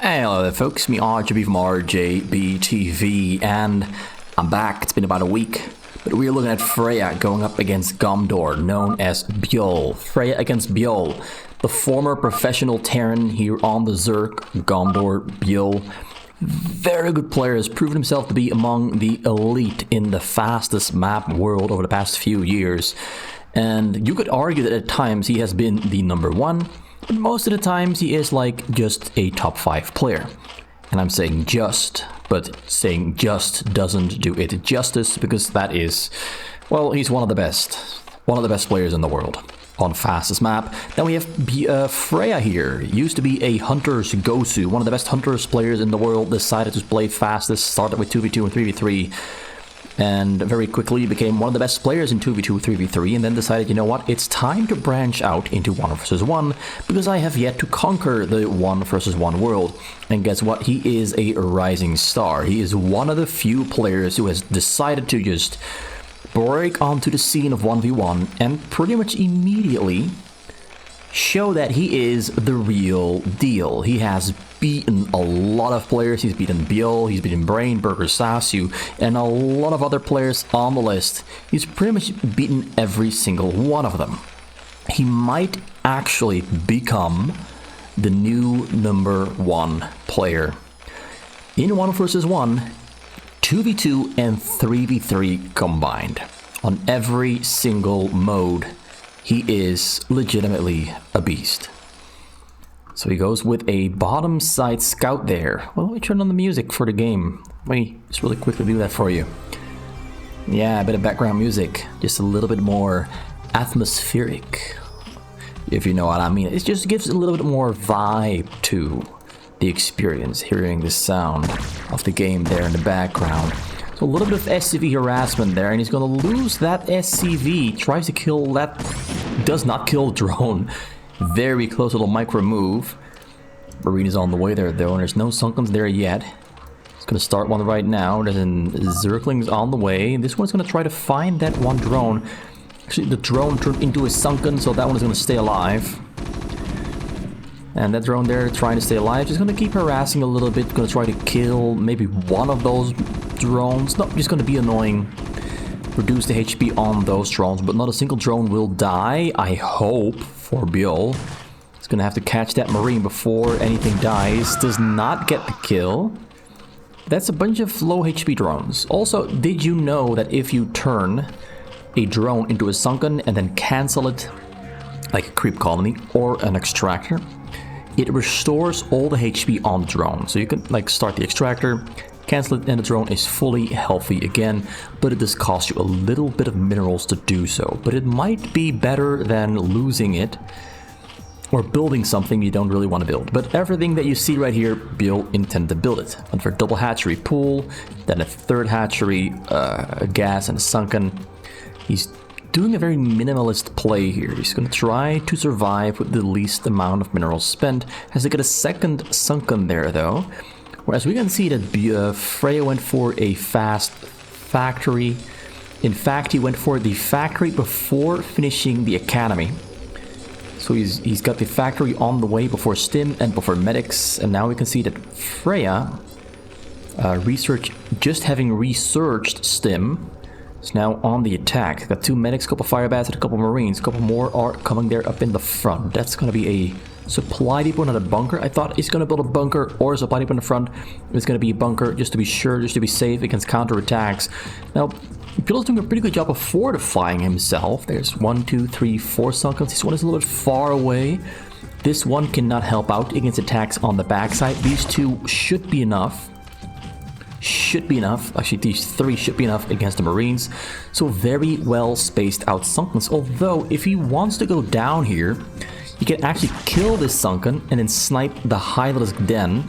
Hello there folks, me RJB from RJBTV, and I'm back. It's been about a week, but we're looking at Freyja going up against Gomdor, known as Byul. Freyja against Byul, the former professional Terran here on the Zerk. Gomdor, Byul, very good player, has proven himself to be among the elite in the fastest map world over the past few years. And you could argue that at times he has been the number one, but most of the times he is like just a top 5 player. And I'm saying just, but saying just doesn't do it justice, because that is, well, he's one of the best players in the world on fastest map. Then we have Freyja here. Used to be a Hunter's Gosu, one of the best Hunters players in the world, decided to play fastest, started with 2v2 and 3v3. And very quickly became one of the best players in 2v2, 3v3, and then decided, you know what, it's time to branch out into 1 versus 1, because I have yet to conquer the 1 versus 1 world. And guess what, he is a rising star. He is one of the few players who has decided to just break onto the scene of 1v1 and pretty much immediately show that he is the real deal. He has beaten a lot of players. He's beaten Byul, he's beaten Brain, Burger Sasu, and a lot of other players on the list. He's pretty much beaten every single one of them. He might actually become the new number 1 player in 1 versus 1, 2v2 and 3v3 combined. On every single mode, he is legitimately a beast. So he goes with a bottom side scout there. Well, let me turn on the music for the game. Let me just really quickly do that for you. Yeah, a bit of background music. Just a little bit more atmospheric, if you know what I mean. It just gives a little bit more vibe to the experience, hearing the sound of the game there in the background. So a little bit of SCV harassment there, and he's going to lose that SCV. Tries to kill that, does not kill the drone. Very close little micro move. Marine is on the way there though, and there's no Sunkens there yet. He's going to start one right now. There's a Zerkling's on the way. This one's going to try to find that one drone. Actually, the drone turned into a Sunken, so that one is going to stay alive. And that drone there trying to stay alive, just going to keep harassing a little bit. Going to try to kill maybe one of those drones. Not just going to be annoying. Reduce the HP on those drones, but not a single drone will die, I hope, for Byul. He's going to have to catch that Marine before anything dies. Does not get the kill. That's a bunch of low HP drones. Also, did you know that if you turn a drone into a Sunken and then cancel it, like a creep colony or an extractor, it restores all the HP on the drone. So you can like start the extractor, cancel it, and the drone is fully healthy again, but it does cost you a little bit of minerals to do so. But it might be better than losing it or building something you don't really want to build. But everything that you see right here, Byul intended to build it. And for a double hatchery pool, then a 3rd hatchery, a gas and a Sunken. He's doing a very minimalist play here. He's going to try to survive with the least amount of minerals spent. Has to get a 2nd Sunken there though. Whereas we can see that Freyja went for a fast factory. In fact, he went for the factory before finishing the academy. So he's got the factory on the way before Stim and before medics. And now we can see that Freyja, just having researched Stim, is now on the attack. Got 2 medics, a couple fire bats, and a couple marines. A couple more are coming there up in the front. That's going to be a supply depot, not a bunker. I thought he's going to build a bunker or a supply depot in the front. It's going to be a bunker just to be sure, just to be safe against counterattacks. Now, Byul's doing a pretty good job of fortifying himself. There's 1, 2, 3, 4 Sunkens. This one is a little bit far away. This one cannot help out against attacks on the backside. These 2 should be enough. Actually, these 3 should be enough against the Marines. So very well spaced out Sunkens. Although, if he wants to go down here, you can actually kill this Sunken and then snipe the Hydralisk Den,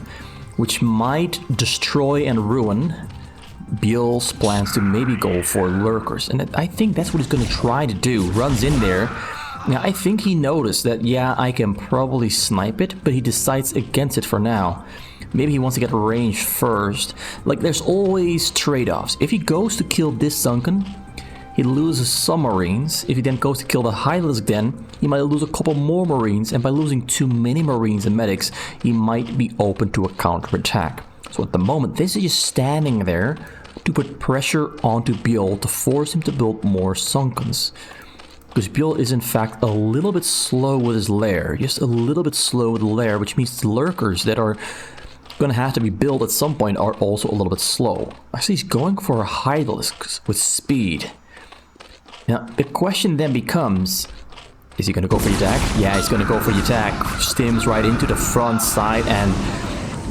which might destroy and ruin Byul's plans to maybe go for lurkers. And I think that's what he's going to try to do. Runs in there. Now, I think he noticed that, yeah, I can probably snipe it, but he decides against it for now. Maybe he wants to get range first. Like, there's always trade-offs. If he goes to kill this Sunken, he loses some Marines. If he then goes to kill the Hydralisk then, he might lose a couple more Marines, and by losing too many Marines and medics, he might be open to a counterattack. So at the moment, this is just standing there to put pressure onto Byul to force him to build more Sunkens. Because Byul is in fact a little bit slow with his lair, just a little bit slow with the lair, which means the lurkers that are going to have to be built at some point are also a little bit slow. Actually, he's going for a Hydralisk with speed. Now, the question then becomes, is he going to go for the attack? Yeah, he's going to go for the attack. Stims right into the front side, and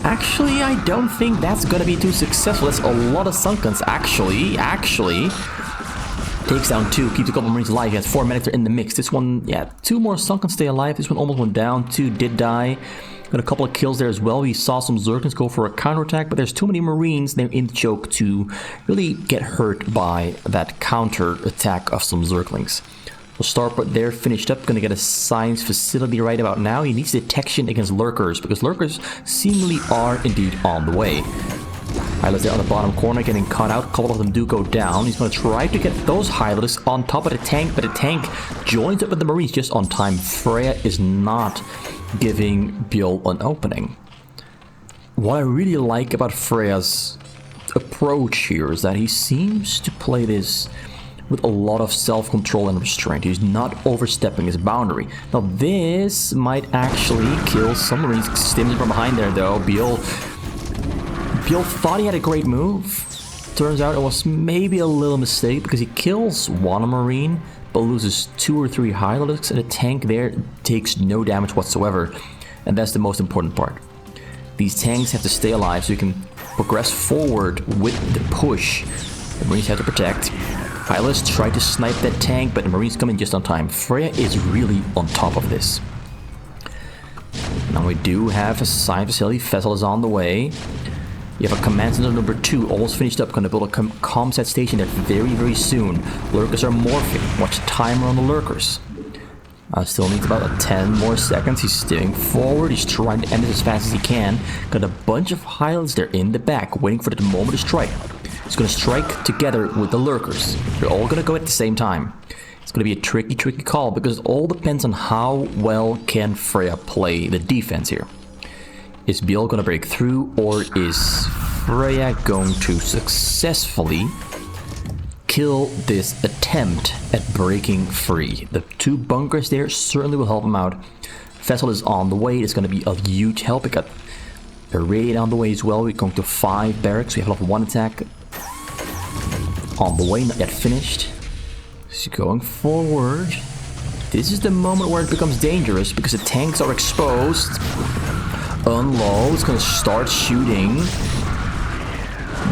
actually, I don't think that's going to be too successful. That's a lot of Sunkens, actually. Takes down 2, keeps a couple Marines alive. He has 4 medics in the mix. This one, yeah, 2 more Sunkens stay alive. This one almost went down. 2 did die. Got a couple of kills there as well. We saw some Zerkins go for a counterattack, but there's too many Marines there in the choke to really get hurt by that counterattack of some Zerglings. So Starport there finished up, gonna get a science facility right about now. He needs detection against lurkers, because lurkers seemingly are indeed on the way. Hydralisks there on the bottom corner getting caught out. A couple of them do go down. He's gonna try to get those Hydralisks on top of the tank, but the tank joins up with the Marines just on time. Freyja is not giving Byul an opening. What I really like about Freyja's approach here is that he seems to play this with a lot of self-control and restraint. He's not overstepping his boundary. Now this might actually kill some Marines. Stims from behind there though. Byul thought he had a great move. Turns out it was maybe a little mistake, because he kills 1 Marine but loses 2 or 3 Hydralisks, and the tank there takes no damage whatsoever. And that's the most important part. These tanks have to stay alive so you can progress forward with the push. The Marines have to protect. Hydralisks try to snipe that tank, but the Marines come in just on time. Freyja is really on top of this. Now we do have a science facility. Vessel is on the way. You have a command center number 2 almost finished up. Gonna build a comsat station there very soon. Lurkers are morphing. Watch the timer on the lurkers. Still needs about 10 more seconds. He's steering forward. He's trying to end it as fast as he can. Got a bunch of Hydralisks there in the back, waiting for the moment to strike. He's gonna strike together with the lurkers. They're all gonna go at the same time. It's gonna be a tricky call, because it all depends on how well can Freyja play the defense here. Is Byul gonna break through, or is Freyja going to successfully kill this attempt at breaking free? The 2 bunkers there certainly will help him out. Vessel is on the way. It's gonna be a huge help. We got a radiant on the way as well. We're going to 5 barracks. We have level 1 attack on the way, not yet finished. He's going forward. This is the moment where it becomes dangerous, because the tanks are exposed. Unload, it's gonna start shooting.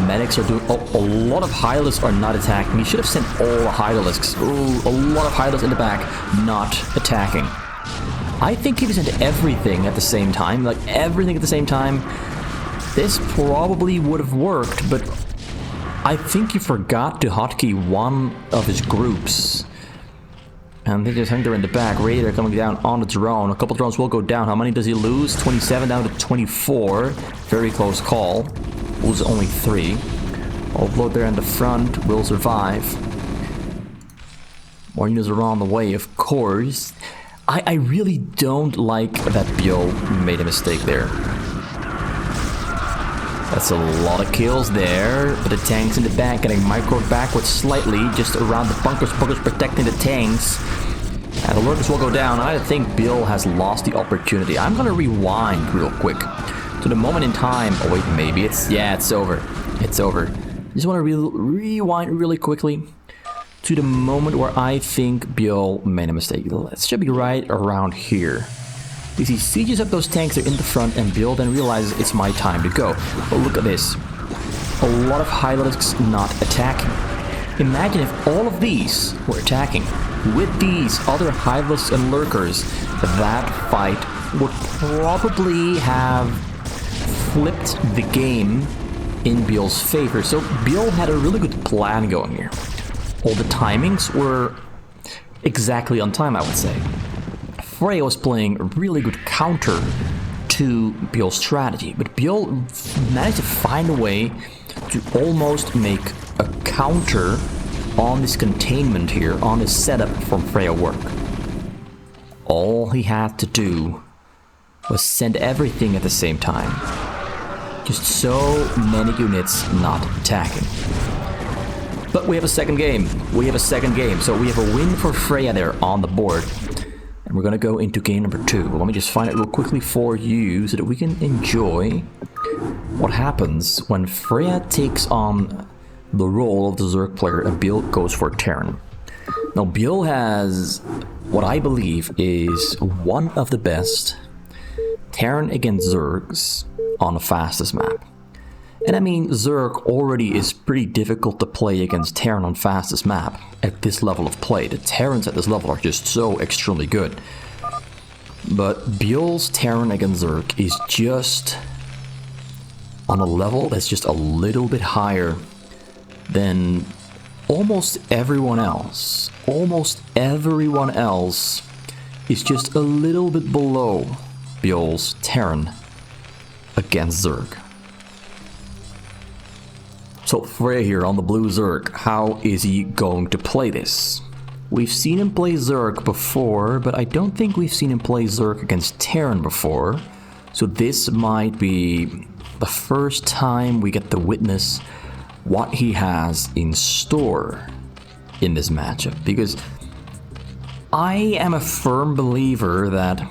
Medics are doing a lot of Hydralisks are not attacking. He should have sent all the Hydralisks. Ooh, a lot of Hydralisks in the back not attacking. I think he sent everything at the same time, like everything at the same time. This probably would have worked, but I think he forgot to hotkey 1 of his groups. And they just hung there in the back. Raider coming down on the drone. A couple drones will go down. How many does he lose? 27 down to 24. Very close call. Loses only 3. Offload there in the front. Will survive. More units are on the way, of course. I really don't like that Byul made a mistake there. That's a lot of kills there. But the tanks in the back getting microed backwards slightly, just around the bunkers. Bunkers protecting the tanks. And the lurkers will go down. I think Byul has lost the opportunity. I'm gonna rewind real quick to the moment in time. Oh wait, maybe it's over. It's over. Just want to rewind really quickly to the moment where I think Byul made a mistake. It should be right around here. You see, sieges up those tanks are in the front, and Byul then realizes it's my time to go. But look at this. A lot of Hydralisks not attacking. Imagine if all of these were attacking. With these other Hydralisks and lurkers, that fight would probably have flipped the game in Byul's favor. So Byul had a really good plan going here. All the timings were exactly on time, I would say. Freyja was playing a really good counter to Byul's strategy, but Byul managed to find a way to almost make a counter on this containment here, on this setup from Freyja work. All he had to do was send everything at the same time. Just so many units not attacking. But we have a second game. So we have a win for Freyja there on the board. And we're gonna go into game number 2. Let me just find it real quickly for you so that we can enjoy what happens when Freyja takes on the role of the Zerg player and Byul goes for Terran. Now Byul has what I believe is one of the best Terran against Zergs on the fastest map. And I mean, Zerg already is pretty difficult to play against Terran on fastest map at this level of play. The Terrans at this level are just so extremely good. But Byul's Terran against Zerg is just on a level that's just a little bit higher than almost everyone else. Almost everyone else is just a little bit below Byul's Terran against Zerg. So Freyja here on the blue Zerg, how is he going to play this? We've seen him play Zerg before, but I don't think we've seen him play Zerg against Terran before. So this might be the first time we get to witness what he has in store in this matchup. Because I am a firm believer that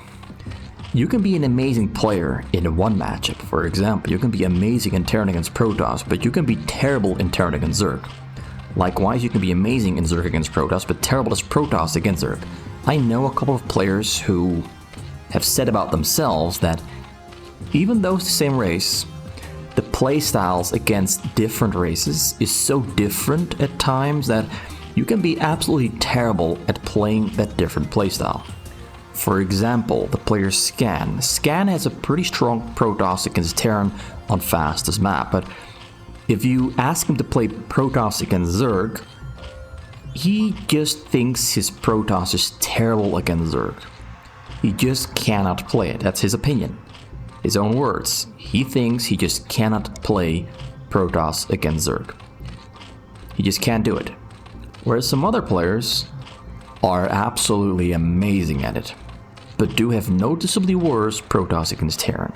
you can be an amazing player in one matchup. For example, you can be amazing in Terran against Protoss, but you can be terrible in Terran against Zerg. Likewise, you can be amazing in Zerg against Protoss, but terrible as Protoss against Zerg. I know a couple of players who have said about themselves that even though it's the same race, the playstyles against different races is so different at times that you can be absolutely terrible at playing that different playstyle. For example, the player Scan. Scan has a pretty strong Protoss against Terran on fastest map, but if you ask him to play Protoss against Zerg, he just thinks his Protoss is terrible against Zerg. He just cannot play it. That's his opinion. His own words. He thinks he just cannot play Protoss against Zerg. He just can't do it. Whereas some other players are absolutely amazing at it, but do have noticeably worse Protoss against Terran.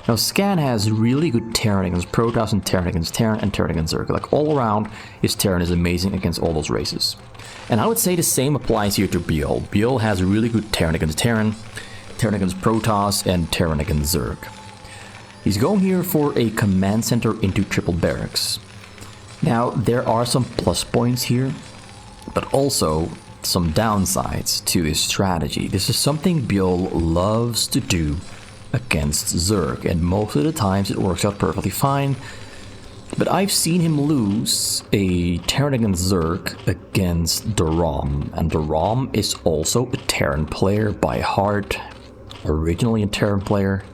Now Scan has really good Terran against Protoss and Terran against Terran and Terran against Zerg. Like all around, his Terran is amazing against all those races. And I would say the same applies here to Byul. Byul has really good Terran against Terran, Terran against Protoss, and Terran against Zerg. He's going here for a command center into triple barracks. Now there are some plus points here, but also some downsides to this strategy. This is something Byul loves to do against Zerg, and most of the times it works out perfectly fine. But I've seen him lose a Terran against Zerg against Darom, and Darom is also a Terran player by heart, originally a Terran player,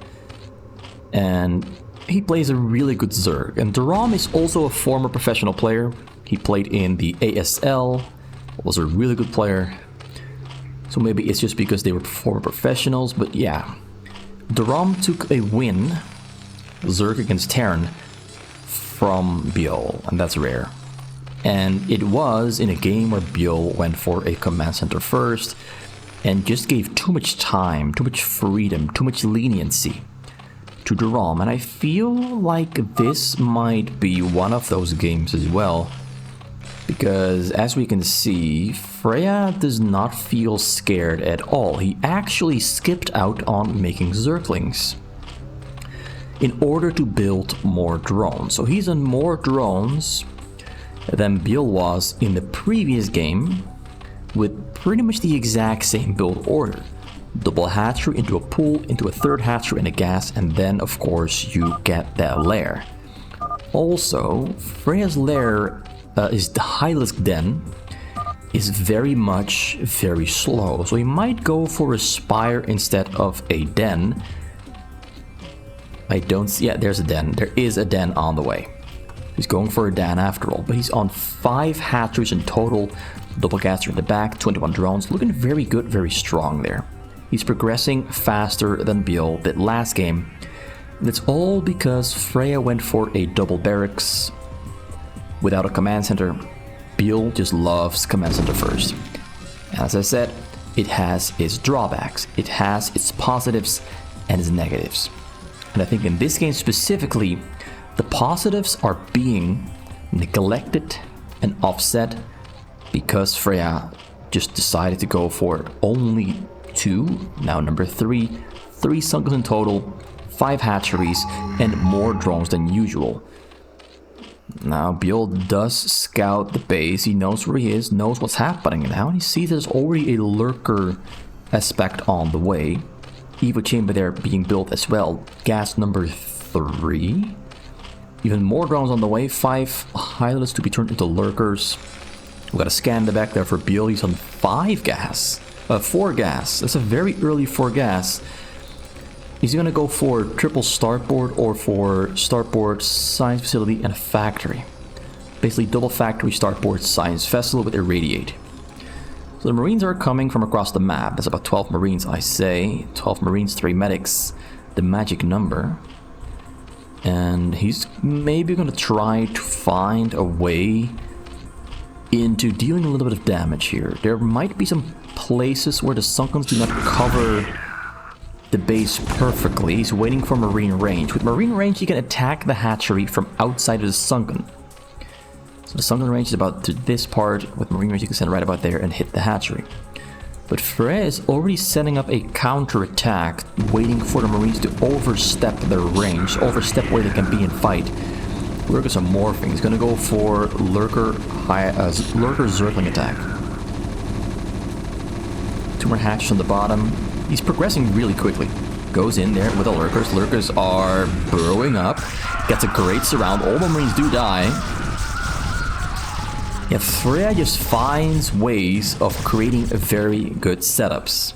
and he plays a really good Zerg. And Darom is also a former professional player. He played in the ASL, was a really good player. So maybe it's just because they were former professionals, but yeah. Darom took a win, Zerg against Terran, from Byul, and that's rare. And it was in a game where Byul went for a command center first and just gave too much time, too much freedom, too much leniency to Darom. And I feel like this might be one of those games as well, because as we can see, Freyja does not feel scared at all. He actually skipped out on making Zerglings in order to build more drones. So he's on more drones than Byul was in the previous game, with pretty much the exact same build order. Double hatchery into a pool, into a third hatchery and a gas, and then of course you get that lair. Also, Freyja's lair is the Hylisk Den, is very slow. So he might go for a spire instead of a den. I don't see, yeah, there's a den. There is a den on the way. He's going for a den after all, but he's on 5 hatcheries in total. Double gaster in the back, 21 drones, looking very good, very strong there. He's progressing faster than Byul did last game. And it's all because Freyja went for a double barracks without a command center. Byul just loves command center first. As I said, it has its drawbacks, it has its positives and its negatives. And I think in this game specifically, the positives are being neglected and offset because Freyja just decided to go for only 2, now number 3 Sunkens in total, 5 hatcheries, and more drones than usual. Now Byul does scout the base, he knows where he is, knows what's happening now, and he sees there's already a lurker aspect on the way. Evo chamber there being built as well. Gas number 3. Even more drones on the way, 5 highlights to be turned into lurkers. We got a scan in the back there for Byul, he's on 4 gas. That's a very early 4 gas. He's gonna go for triple starboard or for starboard science facility and a factory. Basically double factory starboard science vessel with irradiate. So the Marines are coming from across the map. That's about 12 Marines, I say. 12 Marines, 3 medics. The magic number. And he's maybe gonna try to find a way into dealing a little bit of damage here. There might be some places where the Sunkens do not cover the base perfectly. He's waiting for Marine range. With Marine range, he can attack the hatchery from outside of the Sunken. So the Sunken range is about to this part. With Marine range, you can send right about there and hit the hatchery. But Freyja is already setting up a counter attack, waiting for the Marines to overstep their range, overstep where they can be and fight. Lurkers are morphing. He's gonna go for Lurker Zergling attack. 2 more hatches on the bottom. He's progressing really quickly. Goes in there with the Lurkers. Lurkers are burrowing up. Gets a great surround. All the Marines do die. Yeah, Freyja just finds ways of creating very good setups.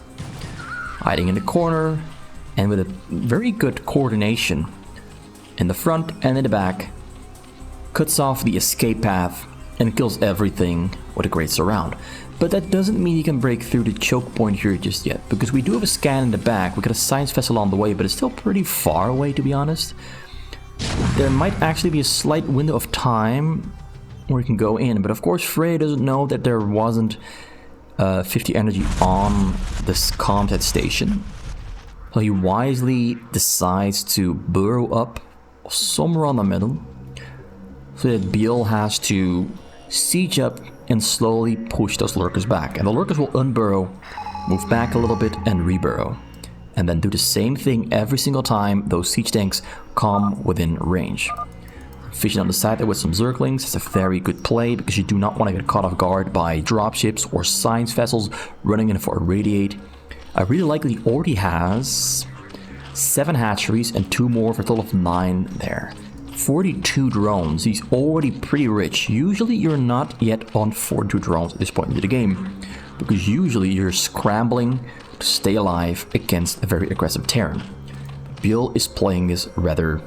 Hiding in the corner, and with a very good coordination in the front and in the back, cuts off the escape path and kills everything with a great surround. But that doesn't mean you can break through the choke point here just yet, because we do have a scan in the back. We got a science vessel on the way, but it's still pretty far away, to be honest. There might actually be a slight window of time where you can go in, but of course Freyja doesn't know that there wasn't 50 energy on this combat station. So he wisely decides to burrow up somewhere on the middle, so that Byul has to siege up and slowly push those lurkers back. And the lurkers will unburrow, move back a little bit, and reburrow. And then do the same thing every single time those siege tanks come within range. Fishing on the side there with some Zerglings is a very good play, because you do not want to get caught off guard by dropships or science vessels running in for a radiate. I really like that he already has 7 hatcheries and 2 more for a total of 9 there. 42 drones, he's already pretty rich. Usually you're not yet on 42 drones at this point in the game, because usually you're scrambling to stay alive against a very aggressive Terran. Byul is playing this rather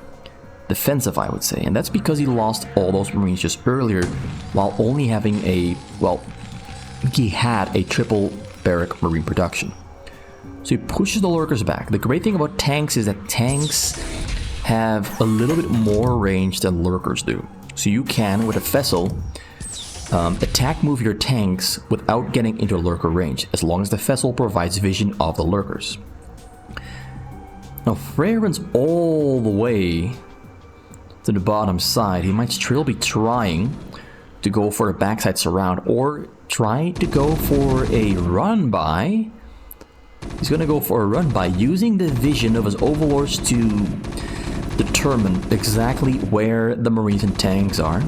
defensive, I would say, and that's because he lost all those Marines just earlier while only having he had a triple barrack Marine production. So he pushes the lurkers back. The great thing about tanks is that tanks have a little bit more range than lurkers do. So you can, with a vessel, attack move your tanks without getting into lurker range, as long as the vessel provides vision of the lurkers. Now Freyja runs all the way to the bottom side. He might still be trying to go for a backside surround, or try to go for a run by. He's gonna go for a run by using the vision of his overlords to determine exactly where the Marines and tanks are.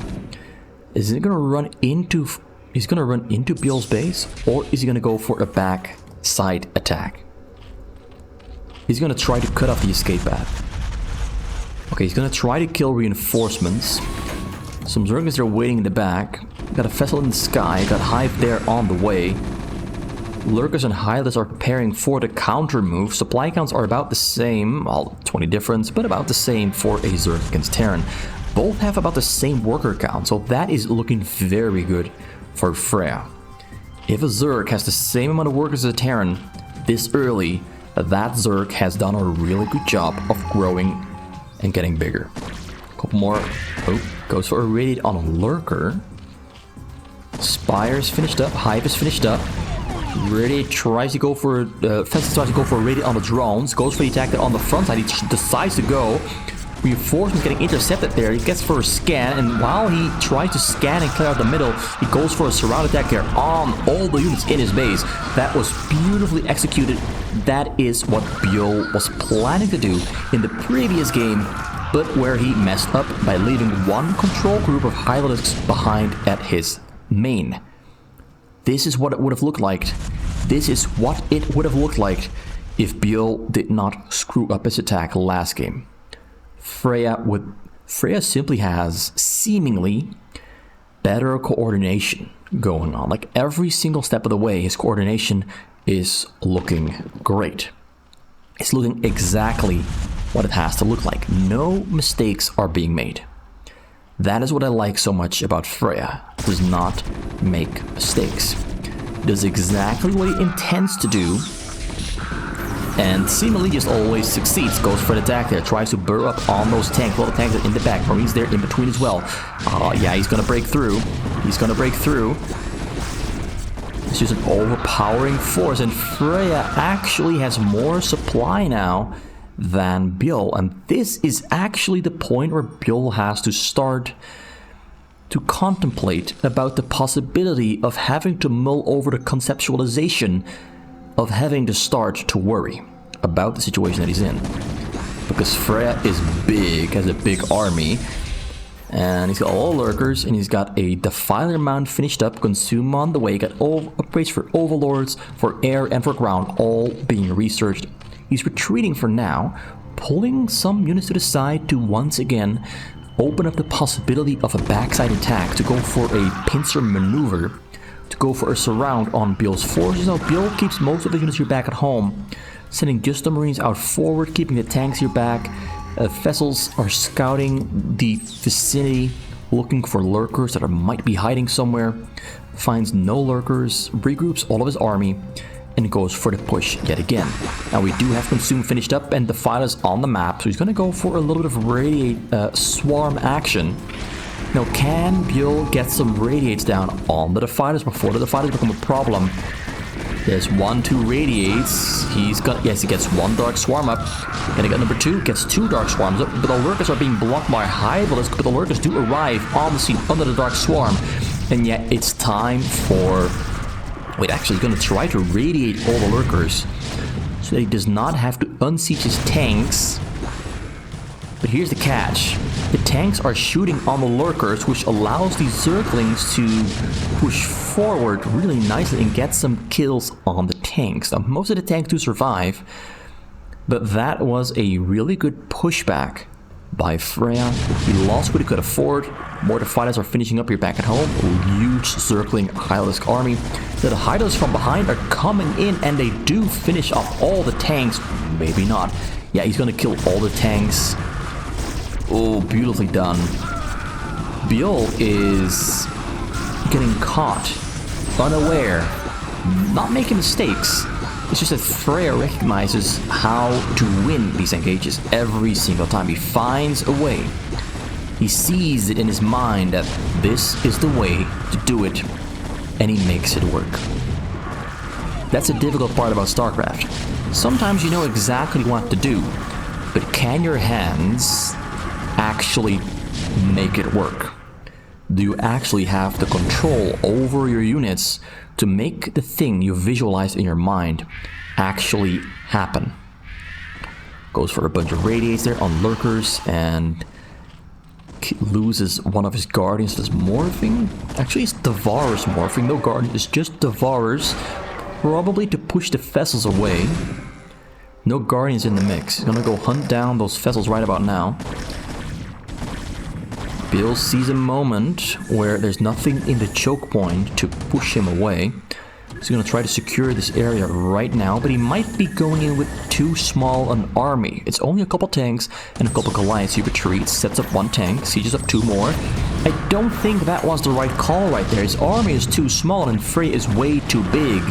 Is he gonna run into Byul's base, or is he gonna go for a backside attack? He's gonna try to cut off the escape path. Okay, he's gonna try to kill reinforcements. Some Zerglings are waiting in the back. Got a vessel in the sky, got Hive there on the way. Lurkers and Hylas are preparing for the counter move. Supply counts are about the same, well, 20 difference, but about the same for a Zerg against Terran. Both have about the same worker count, so that is looking very good for Freyja. If a Zerg has the same amount of workers as a Terran this early, that Zerg has done a really good job of growing and getting bigger. A couple more. Oh, goes for a radiate on a lurker. Spire's finished up. Hive is finished up. Radiate tries to go for... Fences tries to go for a Radiate on the drones. Goes for the attack there on the front side. He decides to go. Reinforcements getting intercepted there. He gets for a scan, and while he tries to scan and clear out the middle, he goes for a surround attack there on all the units in his base. That was beautifully executed. That is what Byul was planning to do in the previous game, but where he messed up by leaving one control group of Hydralisks behind at his main. This is what it would have looked like. This is what it would have looked like if Byul did not screw up his attack last game. Freyja simply has seemingly better coordination going on. Like every single step of the way, his coordination is looking great. It's looking exactly what it has to look like. No mistakes are being made. That is what I like so much about Freyja. Does not make mistakes. Does exactly what he intends to do, and seemingly just always succeeds. Goes for the attack there, tries to burrow up on those tanks. Well, the tanks are in the back. Marines there in between as well. Yeah, he's gonna break through. He's gonna break through. It's just an overpowering force, and Freyja actually has more supply now than Byul. And this is actually the point where Byul has to start to contemplate about the possibility of having to mull over the conceptualization of having to start to worry about the situation that he's in. Because Freyja is big, has a big army, and he's got all lurkers, and he's got a Defiler Mount finished up, Consume on the way, got all upgrades for Overlords, for air and for ground, all being researched. He's retreating for now, pulling some units to the side to once again open up the possibility of a backside attack, to go for a pincer maneuver, to go for a surround on Byul's forces. Now Byul keeps most of the units here back at home, sending just the Marines out forward, keeping the tanks here back. Vessels are scouting the vicinity, looking for lurkers that might be hiding somewhere. Finds no lurkers, regroups all of his army, and goes for the push yet again. Now we do have Consume finished up and Defiler's on the map, so he's going to go for a little bit of Radiate swarm action. Now, can Byul get some Radiates down on the Defilers before the Defilers become a problem? There's 1, 2 Radiates. Yes, he gets 1 Dark Swarm up. Gonna get number 2, gets 2 Dark Swarms up. But the Lurkers are being blocked by Hydralisk, but the Lurkers do arrive on the scene under the Dark Swarm. And yet, it's time for... Wait, actually, he's gonna try to Radiate all the Lurkers so that he does not have to unsiege his tanks. But here's the catch. The tanks are shooting on the lurkers, which allows these Zerglings to push forward really nicely and get some kills on the tanks. Now, most of the tanks do survive, but that was a really good pushback by Freyja. He lost what he could afford. More Defilers are finishing up here back at home. A huge circling Hydralisk army. The Hydralisks from behind are coming in, and they do finish off all the tanks. Maybe not. Yeah, he's gonna kill all the tanks. Oh, beautifully done. Byul is getting caught, unaware, not making mistakes. It's just that Freyja recognizes how to win these engages every single time. He finds a way. He sees it in his mind that this is the way to do it, and he makes it work. That's a difficult part about StarCraft. Sometimes you know exactly what to do, but can your hands actually make it work? Do you actually have the control over your units to make the thing you visualize in your mind actually happen? Goes for a bunch of Radiates there on lurkers and loses one of his Guardians that's morphing. Actually, it's Devourers morphing. No Guardian, it's just Devourers, probably to push the vessels away. No Guardians in the mix. He's gonna go hunt down those vessels right about now. Byul sees a moment where there's nothing in the choke point to push him away. He's going to try to secure this area right now, but he might be going in with too small an army. It's only a couple tanks and a couple Goliaths. He retreats, sets up 1 tank, sieges up 2 more. I don't think that was the right call right there. His army is too small and Freyja is way too big.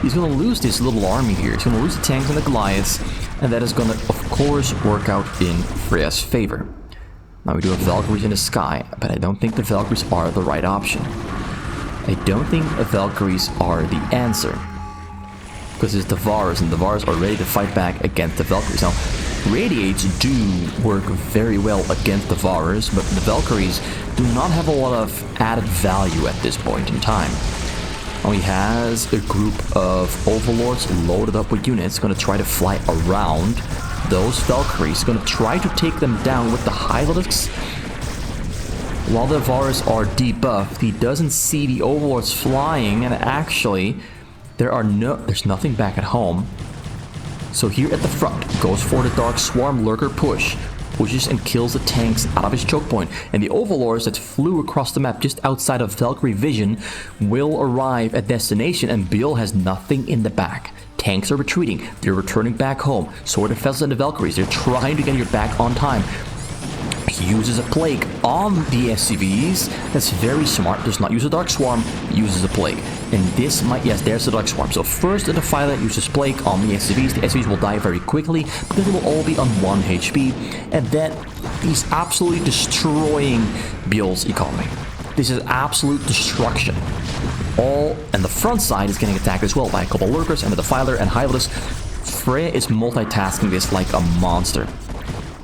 He's going to lose this little army here. He's going to lose the tanks and the Goliaths, and that is going to, of course, work out in Freyja's favor. Now we do have Valkyries in the sky, but I don't think the Valkyries are the right option. I don't think Valkyries are the answer. Because it's the Vars, and the Vars are ready to fight back against the Valkyries. Now, Radiates do work very well against the Vars, but the Valkyries do not have a lot of added value at this point in time. Now he has a group of Overlords loaded up with units, going to try to fly around those Valkyries, going to try to take them down with the Hylics. While the Vars are debuffed, he doesn't see the Overlords flying, and actually, there's nothing back at home. So here at the front, goes for the Dark Swarm Lurker push. Pushes and kills the tanks out of his choke point. And the Overlords that flew across the map just outside of Valkyrie vision will arrive at destination, and Byul has nothing in the back. Tanks are retreating. They're returning back home. So are the Vessels and the Valkyries. They're trying to get your back on time. He uses a Plague on the SCVs. That's very smart. Does not use a Dark Swarm, uses a Plague. And this might, yes, there's the Dark Swarm. So first the Defiler uses Plague on the SCVs. The SCVs will die very quickly because they will all be on 1 HP. And then he's absolutely destroying Byul's economy. This is absolute destruction. And the front side is getting attacked as well by a couple Lurkers and the Defiler and Hylics. Freyja is multitasking this like a monster.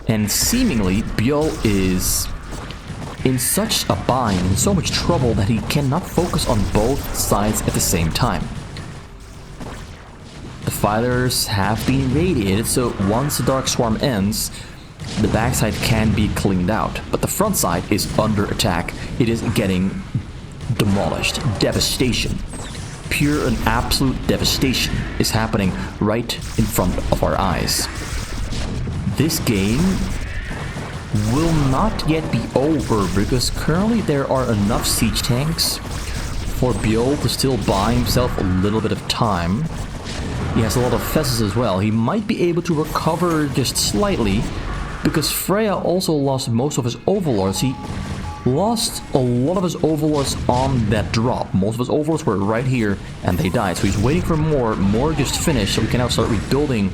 And seemingly, Byul is in such a bind, in so much trouble, that he cannot focus on both sides at the same time. The fighters have been radiated, so once the Dark Swarm ends, the backside can be cleaned out. But the front side is under attack. It is getting demolished. Devastation. Pure and absolute devastation is happening right in front of our eyes. This game will not yet be over because currently there are enough siege tanks for Byul to still buy himself a little bit of time. He has a lot of Vessels as well. He might be able to recover just slightly because Freyja also lost most of his Overlords. He lost a lot of his Overlords on that drop. Most of his Overlords were right here and they died. So he's waiting for more. More just finished, so we can now start rebuilding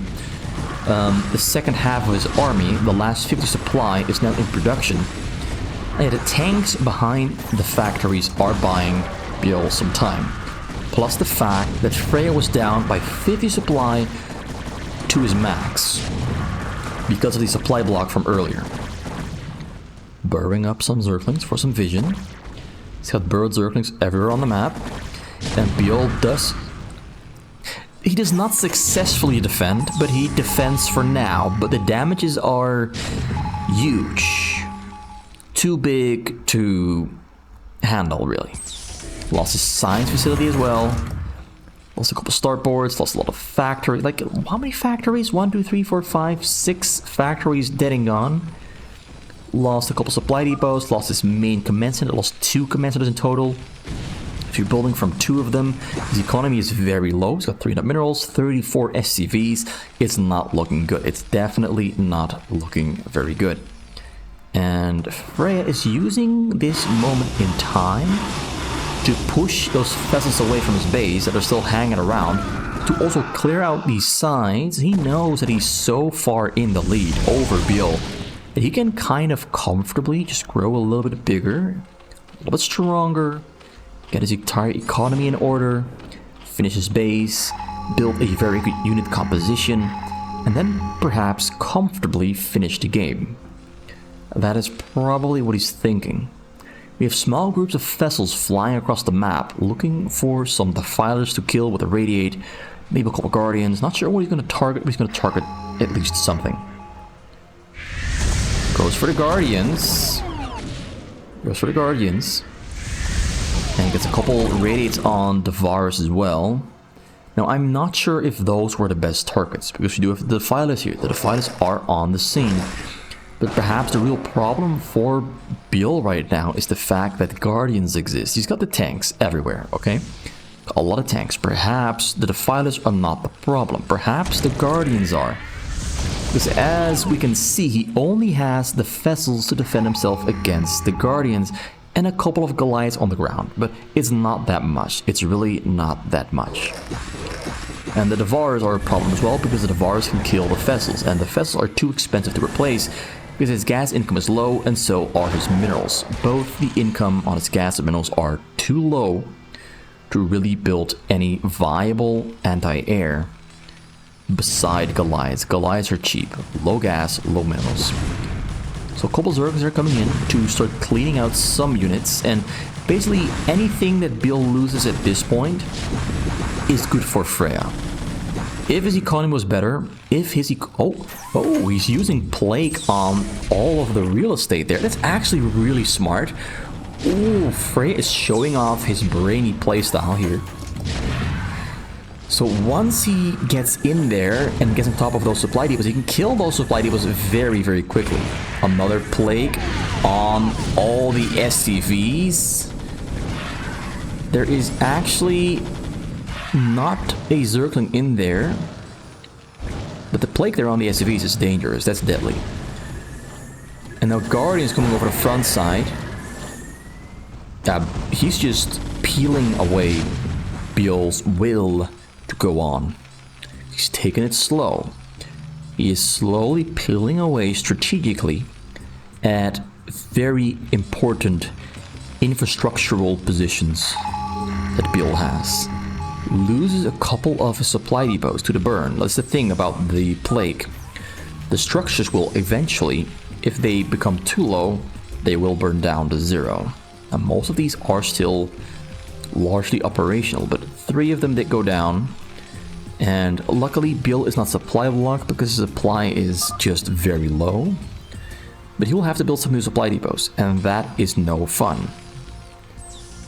the second half of his army. The last 50 supply is now in production. And the tanks behind the factories are buying Byul some time. Plus the fact that Freyja was down by 50 supply to his max because of the supply block from earlier. Burrowing up some Zerglings for some vision. He's got burrowed Zerglings everywhere on the map. And Byul does not successfully defend, but he defends for now. But the damages are huge. Too big to handle, really. Lost his science facility as well. Lost a couple startboards, lost a lot of factories. Like, how many factories? 1, 2, 3, 4, 5, 6 factories dead and gone. Lost a couple supply depots, lost his main command center, lost 2 command centers in total. If you're building from 2 of them, his economy is very low. He's got 300 minerals, 34 SCVs. It's not looking good. It's definitely not looking very good. And Freyja is using this moment in time to push those Vessels away from his base that are still hanging around, to also clear out these sides. He knows that he's so far in the lead over Byul that he can kind of comfortably just grow a little bit bigger, a little bit stronger, get his entire economy in order, finish his base, build a very good unit composition, and then perhaps comfortably finish the game. That is probably what he's thinking. We have small groups of Vessels flying across the map, looking for some Defilers to kill with a Radiate, maybe a couple Guardians. Not sure what he's going to target, but he's going to target at least something. Goes for the Guardians. And gets a couple Radiates on the Vars as well. Now, I'm not sure if those were the best targets, because you do have the Defilers here. The Defilers are on the scene. But perhaps the real problem for Byul right now is the fact that Guardians exist. He's got the tanks everywhere, okay? A lot of tanks. Perhaps the Defilers are not the problem. Perhaps the Guardians are. Because as we can see, he only has the Vessels to defend himself against the Guardians and a couple of Goliaths on the ground. But it's not that much. It's really not that much. And the Devars are a problem as well, because the Devars can kill the Vessels, and the Vessels are too expensive to replace because his gas income is low, and so are his minerals. Both the income on his gas and minerals are too low to really build any viable anti-air beside Goliaths. Goliaths are cheap. Low gas, low minerals. So a couple Zergers are coming in to start cleaning out some units, and basically anything that Byul loses at this point is good for Freyja. If his economy was better, if his he's using Plague on all of the real estate there. That's actually really smart. Ooh, Freyja is showing off his brainy playstyle here. So once he gets in there and gets on top of those supply depots, he can kill those supply depots very, very quickly. Another Plague on all the SCVs. There is actually not a Zergling in there, but the Plague there on the SCVs is dangerous. That's deadly. And now Guardian's coming over the front side. He's just peeling away Byul's will to go on. He's taking it slow. He is slowly peeling away strategically at very important infrastructural positions that Byul has. Loses a couple of his supply depots to the burn. That's the thing about the Plague. The structures will eventually, if they become too low, they will burn down to zero. And most of these are still largely operational, but 3 of them did go down. And luckily Byul is not supply blocked because his supply is just very low. But he will have to build some new supply depots, and that is no fun.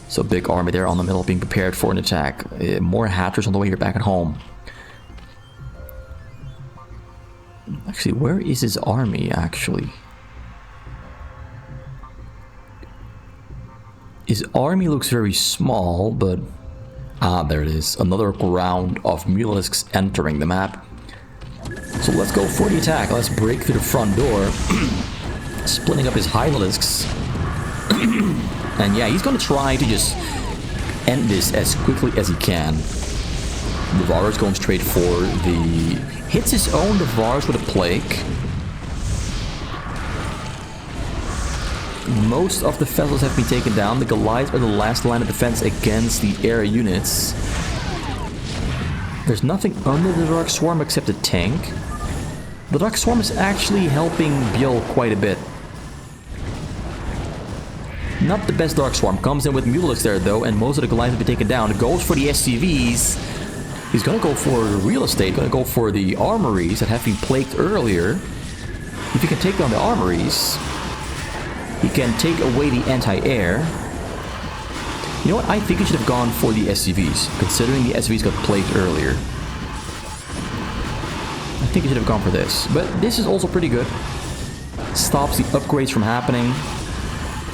So big army there on the middle being prepared for an attack. More Hatters on the way here back at home. Actually, where is his army actually? His army looks very small, but... Ah, there it is. Another round of Mutalisks entering the map. So let's go for the attack. Let's break through the front door. Splitting up his Hydralisks. And yeah, he's gonna try to just end this as quickly as he can. The Varus going straight for the... Hits his own the Varus with a Plague. Most of the vessels have been taken down. The Goliaths are the last line of defense against the air units. There's nothing under the Dark Swarm except a tank. The Dark Swarm is actually helping Byul quite a bit. Not the best Dark Swarm. Comes in with Mutalisks there though, and most of the Goliaths have been taken down. Goes for the SCVs. He's gonna go for real estate, gonna go for the armories that have been plagued earlier. If he can take down the armories, he can take away the anti-air. You know what? I think he should have gone for the SCVs, considering the SCVs got plagued earlier. I think he should have gone for this. But this is also pretty good. Stops the upgrades from happening,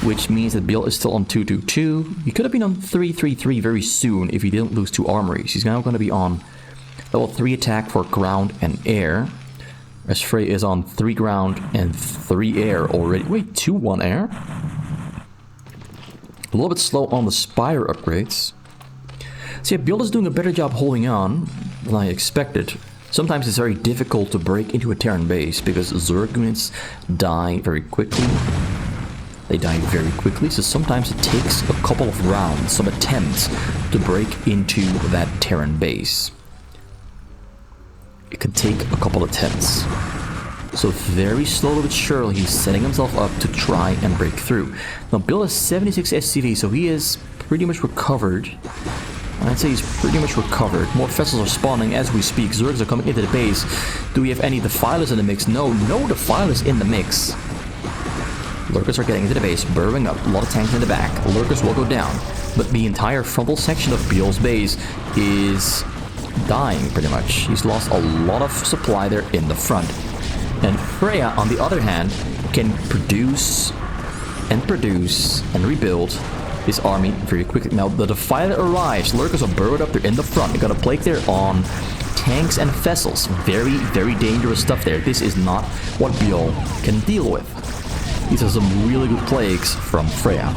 which means that Byul is still on 2-2-2. He could have been on 3-3-3 very soon if he didn't lose 2 armories. He's now going to be on level 3 attack for ground and air. As Frey is on 3 ground and 3 air already. Wait, 2-1 air? A little bit slow on the Spire upgrades. So yeah, Byul is doing a better job holding on than I expected. Sometimes it's very difficult to break into a Terran base because Zerg units die very quickly. They die very quickly, so sometimes it takes a couple of rounds, some attempts to break into that Terran base. It could take a couple attempts. So very slowly but surely he's setting himself up to try and break through. Now Byul has 76 SCV, so he is pretty much recovered. I'd say he's pretty much recovered. More vessels are spawning as we speak. Zergs are coming into the base. Do we have any Defilers in the mix? No Defilers in the mix. Lurkers are getting into the base, burrowing up. A lot of tanks in the back. Lurkers will go down. But the entire frontal section of Byul's base is dying pretty much. He's lost a lot of supply there in the front. And Freyja, on the other hand, can produce and rebuild his army very quickly. Now the Defiler arrives. Lurkers are burrowed up there in the front. They got a Plague there on tanks and vessels. Very, very dangerous stuff there. This is not what Byul can deal with. These are some really good plagues from Freyja.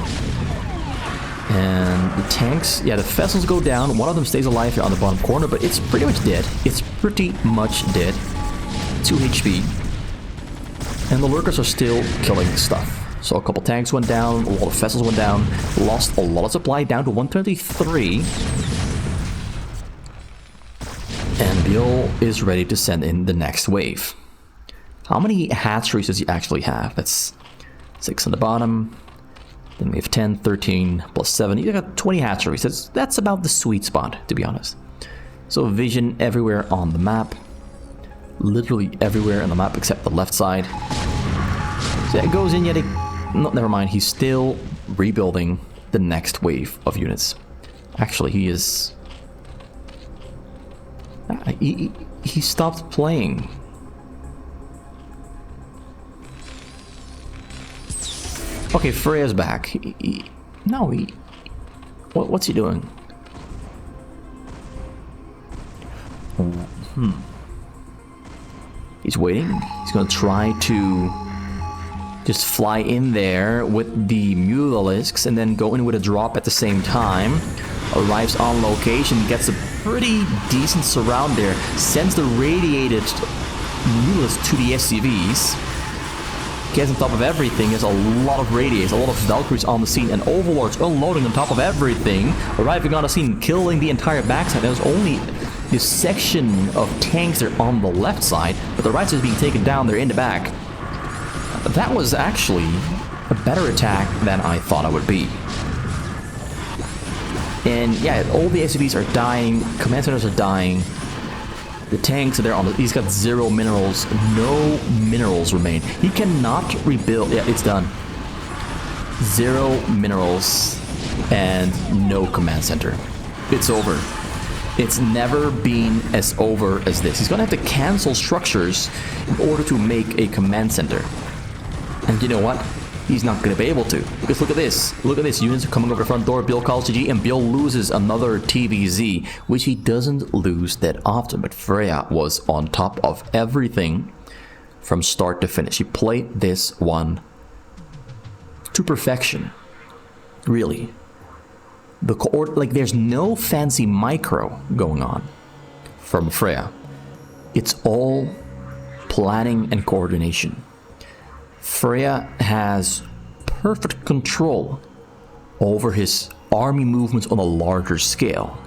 And the tanks, yeah, the vessels go down. One of them stays alive here on the bottom corner, but it's pretty much dead. It's pretty much dead. 2 HP. And the Lurkers are still killing stuff. So a couple tanks went down, a lot of vessels went down, lost a lot of supply down to 123. And Byul is ready to send in the next wave. How many hatcheries does he actually have? That's 6 on the bottom. Then we have 10, 13, plus 7. You got 20 hatcheries. That's about the sweet spot, to be honest. So vision everywhere on the map. Literally everywhere on the map except the left side. So it goes in yet it... No, never mind. He's still rebuilding the next wave of units. Actually, he is... He stopped playing. Okay, Freyja's back. What's he doing? He's waiting. He's gonna try to just fly in there with the Mutalisks and then go in with a drop at the same time. Arrives on location, gets a pretty decent surround there, sends the radiated Mutalisks to the SCVs. Gets on top of everything. There's a lot of radiates, a lot of Valkyries on the scene, and Overlords unloading on top of everything. Arriving on the scene, killing the entire backside. There's only this section of tanks there on the left side, but the right side is being taken down. They're in the back. That was actually a better attack than I thought it would be. And yeah, all the SCVs are dying, command centers are dying. The tanks are there on the... He's got 0 minerals. No minerals remain. He cannot rebuild... Yeah, it's done. 0 minerals and no command center. It's over. It's never been as over as this. He's gonna have to cancel structures in order to make a command center. And you know what? He's not gonna be able to. Because look at this. Look at this. Units are coming over the front door. Byul calls GG, and Byul loses another TVZ, which he doesn't lose that often. But Freyja was on top of everything from start to finish. He played this one to perfection. Really. Like, there's no fancy micro going on from Freyja. It's all planning and coordination. Freyja has perfect control over his army movements on a larger scale.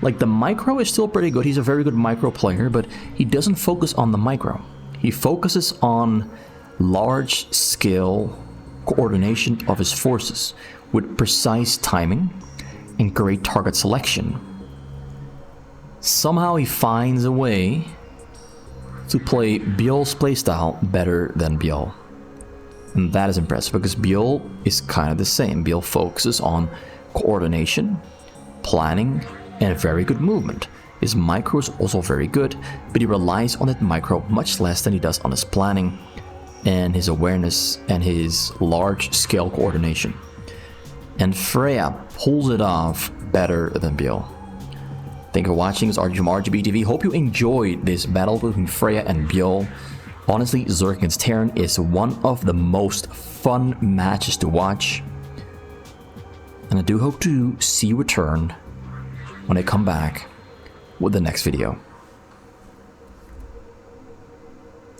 Like, the micro is still pretty good. He's a very good micro player, but he doesn't focus on the micro. He focuses on large scale coordination of his forces with precise timing and great target selection. Somehow he finds a way to play Byul's playstyle better than Byul. And that is impressive because Byul is kind of the same. Byul focuses on coordination, planning, and very good movement. His micro is also very good, but he relies on that micro much less than he does on his planning and his awareness and his large-scale coordination. And Freyja pulls it off better than Byul. Thank you for watching. It's RG from RGB TV. Hope you enjoyed this battle between Freyja and Byul. Honestly, Zerg against Terran is one of the most fun matches to watch. And I do hope to see you return when I come back with the next video.